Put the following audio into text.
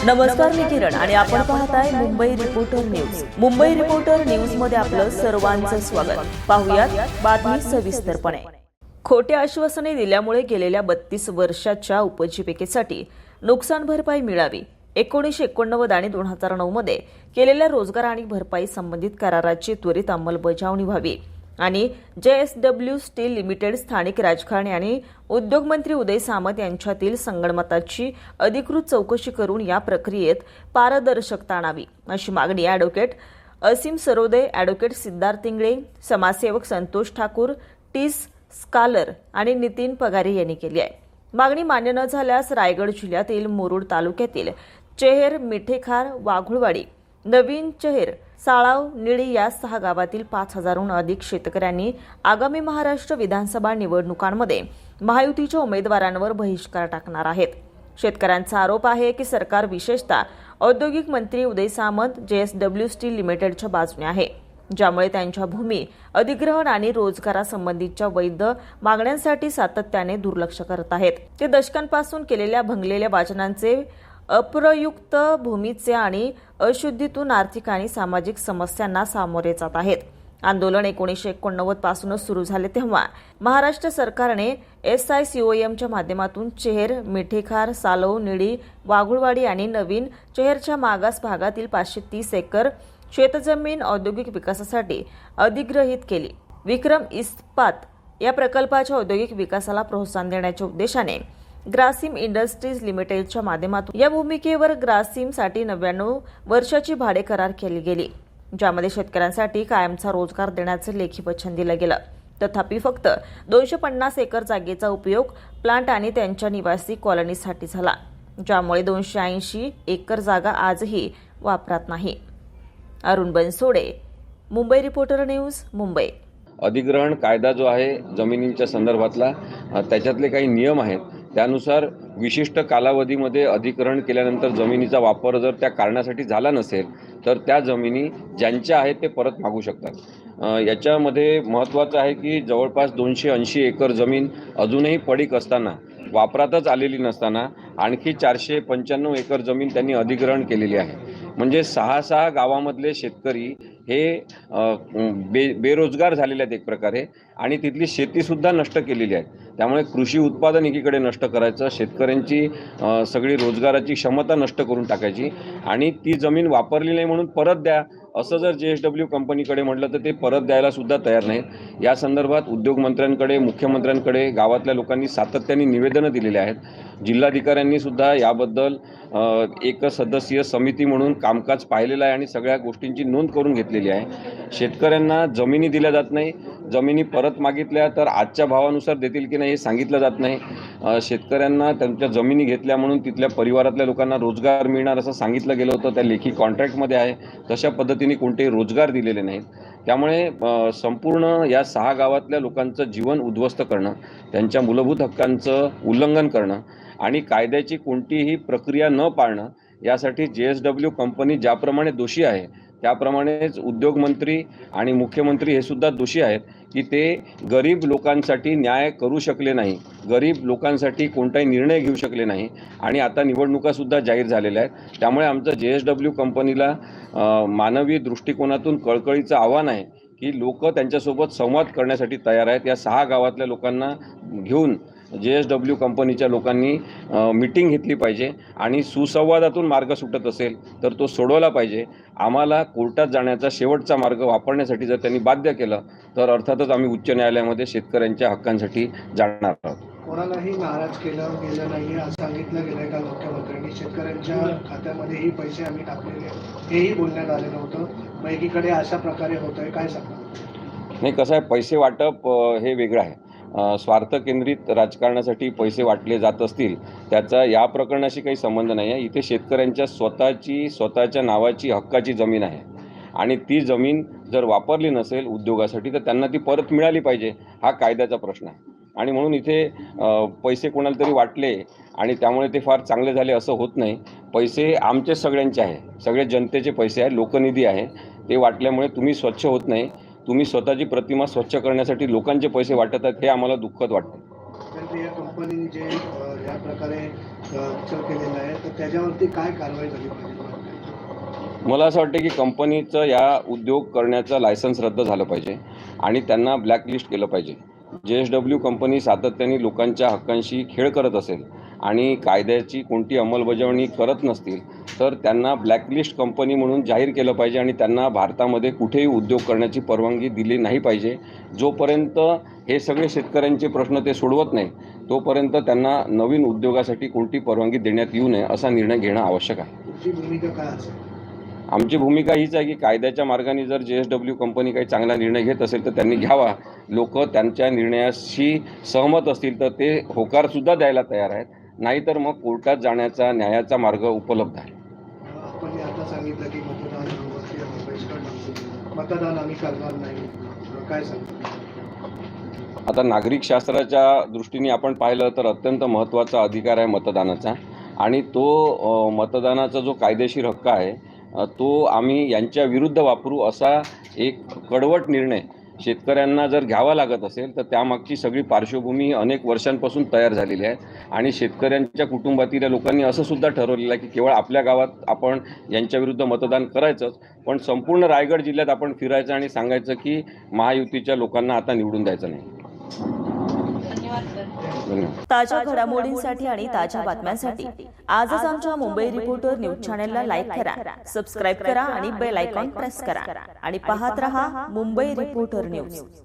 नमस्कार, मी किरण आणि आपण पाहताय Mumbai reporter news. Mumbai reporter news मध्ये आपलं सर्वांचं स्वागत. पाहुयात बातमी सविस्तरपणे. खोटे आश्वासने दिल्यामुळे गेलेल्या 32 वर्षाच्या उपजीविकेसाठी नुकसान भरपाई मिळावी. 1989 आणि 2009 मध्ये केलेल्या रोजगार आणि भरपाई संबंधित कराराची त्वरित अंमलबजावणी व्हावी आणि JSW स्टील लिमिटेड स्थानिक राजकारणी आणि उद्योग मंत्री उदय सामंत यांच्यातील संगनमताची अधिकृत चौकशी करून या प्रक्रियेत पारदर्शकता आणावी, अशी मागणी ॲडव्होकेट असीम सरोदे, ॲडव्होकेट सिद्धार्थ इंगळे, समाजसेवक संतोष ठाकूर, टीस स्कालर आणि नितीन पगारे यांनी केली आहे. मागणी मान्य न झाल्यास रायगड जिल्ह्यातील मुरुड तालुक्यातील चेहेर, मिठेखार, वाघुळवाडी, नवीन चेहेर, साळाव, निळी या 6 गावातील 5,000हून अधिक शेतकऱ्यांनी आगामी महाराष्ट्र विधानसभा निवडणुकांमध्ये महायुतीच्या उमेदवारांवर बहिष्कार टाकणार आहेत. शेतकऱ्यांचा आरोप आहे की सरकार, विशेषतः औद्योगिक मंत्री उदय सामंत, JSW स्टील लिमिटेडच्या बाजूने आहे, ज्यामुळे त्यांच्या भूमी अधिग्रहण आणि रोजगारासंबंधीच्या वैध मागण्यांसाठी सातत्याने दुर्लक्ष करत आहेत. ते दशकांपासून केलेल्या भंगलेल्या वाचनांचे, अप्रयुक्त भूमीचे आणि अशुद्धीतून आर्थिक आणि सामाजिक समस्यांना सामोरे जात आहेत. आंदोलन 1989 पासूनच सुरू झाले तेव्हा महाराष्ट्र सरकारने SICOMच्या माध्यमातून चेहेर, मिठेखार, सालव, निळी, वाघुळवाडी आणि नवीन चेहेरच्या मागास भागातील 530 एकर शेतजमीन औद्योगिक विकासासाठी अधिग्रहित केली. विक्रम इस्पात या प्रकल्पाच्या औद्योगिक विकासाला प्रोत्साहन देण्याच्या उद्देशाने ग्रासिम इंडस्ट्रीज लिमिटेडच्या माध्यमातून या भूमिकेवर ग्रासिमसाठी 99 वर्षाची भाडे करार केली गेली, ज्यामध्ये शेतकऱ्यांसाठी कायमचा रोजगार देण्याचे लेखी वचन दिलं गेलं. तथापि फक्त 250 एकर जागेचा उपयोग प्लांट आणि त्यांच्या निवासी कॉलनीसाठी झाला, ज्यामुळे 280 एकर जागा आजही वापरात नाही. Arun Bansode, Mumbai reporter news, Mumbai. अधिग्रहण कायदा जो आहे जमिनींच्या संदर्भातला, त्याच्यातले काही नियम आहेत. त्यानुसार विशिष्ट कालावधीमध्ये अधिग्रहण केल्यानंतर जमिनीचा वापर जर त्या कारणासाठी झाला नसेल तर त्या जमिनी ज्यांच्या आहेत ते परत मागू शकतात. याच्यामध्ये महत्त्वाचं आहे की जवळपास 280 एकर जमीन अजूनही पडीक असताना, वापरातच आलेली नसताना आणखी 495 एकर जमीन त्यांनी अधिग्रहण केलेली आहे. म्हणजे 6 गावामधले शेतकरी हे बेरोजगार झालेले आहेत एक प्रकारे, आणि तिथली शेतीसुद्धा नष्ट केलेली आहे. त्यामुळे कृषी उत्पादन एकीकडे नष्ट करायचं, शेतकऱ्यांची सगळी रोजगाराची क्षमता नष्ट करून टाकायची आणि ती जमीन वापरली नाही म्हणून परत द्या असं जर JSW कंपनीकडे म्हटलं तर ते परत द्यायला सुद्धा तयार नाहीत. या संदर्भात उद्योगमंत्र्यांकडे, मुख्यमंत्र्यांकडे गावातल्या लोकांनी सातत्याने निवेदनं दिलेली आहेत. जिल्हाधिकाऱ्यांनी सुद्धा याबद्दल एक सदस्यीय समिती म्हणून कामकाज पाहिलेलं आहे आणि सगळ्या गोष्टींची नोंद करून घेतलेली आहे. शेतकऱ्यांना जमिनी दिल्या जात नाही, जमिनी परत मागितल्या तर आजच्या भावानुसार देतील की नाही हे सांगितलं जात नाही. शेतकऱ्यांना त्यांच्या जमिनी घेतल्या म्हणून तिथल्या परिवारातल्या लोकांना रोजगार मिळणार असं सांगितलं गेलं होतं, त्या लेखी कॉन्ट्रॅक्टमध्ये आहे. तशा पद्धतीने कोणतेही रोजगार दिलेले नाहीत. त्यामुळे संपूर्ण या 6 गावातल्या लोकांचं जीवन उद्ध्वस्त करणं, त्यांच्या मूलभूत हक्कांचं उल्लंघन करणं आणि कायद्याची कोणतीही प्रक्रिया न पाळणं, यासाठी JSW कंपनी ज्याप्रमाणे दोषी आहे त्याप्रमाणेच उद्योगमंत्री आणि मुख्यमंत्री हे सुद्धा दोषी आहेत की ते गरीब लोकांसाठी न्याय करू शकले नाही, गरीब लोकांसाठी कोणताही निर्णय घेऊ शकले नाही आणि आता निवडणुकासुद्धा जाहीर झालेल्या आहेत. त्यामुळे आमचं JSW कंपनीला मानवी दृष्टिकोनातून कळकळीचं आव्हान आहे की लोक त्यांच्यासोबत संवाद करण्यासाठी तयार आहेत. या 6 गावातल्या लोकांना घेऊन JSW कंपनीच्या लोकांनी मीटिंग घेतली पाहिजे आणि सुसंवादातून मार्ग सुटत असेल तर तो सोडवला पाहिजे. आम्हाला कोर्टात जाण्याचा शेवटचा मार्ग वापरण्यासाठी जर त्यांनी बाध्य केलं तर अर्थातच आम्ही उच्च न्यायालयामध्ये शेतकऱ्यांच्या हक्कांसाठी जाणार आहोत. कोणालाही नाराज केलं गेलं नाही असं सांगितलं गेलं आहे का मुख्यमंत्र्यांनी? शेतकऱ्यांच्या खात्यामध्येही पैसे आम्ही टाकलेले हेही बोलण्यात आलेलं होतं. मग एकीकडे अशा प्रकारे होत आहे, काय सांगणार? नाही, कसं आहे, पैसे वाटप हे वेगळं आहे. स्वार्थ केंद्रित राजकारणासाठी पैसे वाटले जात असतील त्याचा या प्रकरणाशी काही संबंध नाही आहे. इथे शेतकऱ्यांच्या स्वतःच्या नावाची हक्काची जमीन आहे आणि ती जमीन जर वापरली नसेल उद्योगासाठी तर त्यांना ती परत मिळाली पाहिजे, हा कायद्याचा प्रश्न आहे. आणि म्हणून इथे पैसे कोणाला तरी वाटले आणि त्यामुळे ते फार चांगले झाले असं होत नाही. पैसे आमचे सगळ्यांचे आहे, सगळे जनतेचे पैसे आहे, लोकनिधी आहे. ते वाटल्यामुळे तुम्ही स्वच्छ होत नाही, तुम्ही स्वतःची प्रतिमा स्वच्छ करण्यासाठी लोकांचे पैसे वाटत आहेत, हे आम्हाला दुःखद वाटतं. कंपनी जे या प्रकारे विचार केलेला आहे, तर त्याच्यावरती काय कारवाई झाली पाहिजे? मला असं वाटतं की कंपनीचं या उद्योग करण्याचं लायसन्स रद्द झालं पाहिजे आणि त्यांना ब्लॅकलिस्ट केलं पाहिजे. JSW कंपनी सातत्याने लोकांच्या हक्कांशी खेळ करत असेल आणि कायद्याची कोणती अंमलबजावणी करत नसतील तर त्यांना ब्लॅकलिस्ट कंपनी म्हणून जाहीर केलं पाहिजे आणि त्यांना भारतामध्ये कुठेही उद्योग करण्याची परवानगी दिली नाही पाहिजे. जोपर्यंत हे सगळे शेतकऱ्यांचे प्रश्न ते सोडवत नाही तोपर्यंत त्यांना नवीन उद्योगासाठी कोणती परवानगी देण्यात येऊ नये असा निर्णय घेणं आवश्यक आहे. तुमची भूमिका काय असेल? आमची भूमिका हीच आहे की कायद्याच्या मार्गाने जर JSW कंपनी काही चांगला निर्णय घेत असेल तर त्यांनी घ्यावा. लोक त्यांच्या निर्णयाशी सहमत असतील तर ते होकारसुद्धा द्यायला तयार आहेत. नाहीतर मग कोर्टात जाण्याचा न्यायाचा मार्ग उपलब्ध आहे. आपण आता सांगितलं की मतदान बहिष्कार टाकतो, मतदान आम्ही करणार नाही, काय सांगतो? आता नागरिक शास्त्राच्या दृष्टीने आपण पाहिलं तर अत्यंत महत्त्वाचा अधिकार आहे मतदानाचा आणि तो मतदानाचा जो कायदेशीर हक्क आहे तो आम्ही यांच्या विरुद्ध वापरू असा एक कडवट निर्णय शेतकऱ्यांना जर घ्यावा लागत असेल तर त्यामागची सगळी पार्श्वभूमी अनेक वर्षांपासून तयार झालेली आहे आणि शेतकऱ्यांच्या कुटुंबातील लोकांनी असं सुद्धा ठरवलेलं आहे की केवळ आपल्या गावात आपण यांच्या विरुद्ध मतदान करायचंच, पण संपूर्ण रायगड जिल्ह्यात आपण फिरायचं आणि सांगायचं की महायुतीच्या लोकांना आता निवडून द्यायचं नाही. धन्यवाद. ताज्या घडामोडींसाठी आणि ताज्या बातम्यांसाठी आजच आमच्या मुंबई रिपोर्टर न्यूज चॅनलला लाईक करा, सबस्क्राईब करा आणि बेल आयकॉन प्रेस करा आणि पाहत रहा मुंबई रिपोर्टर न्यूज.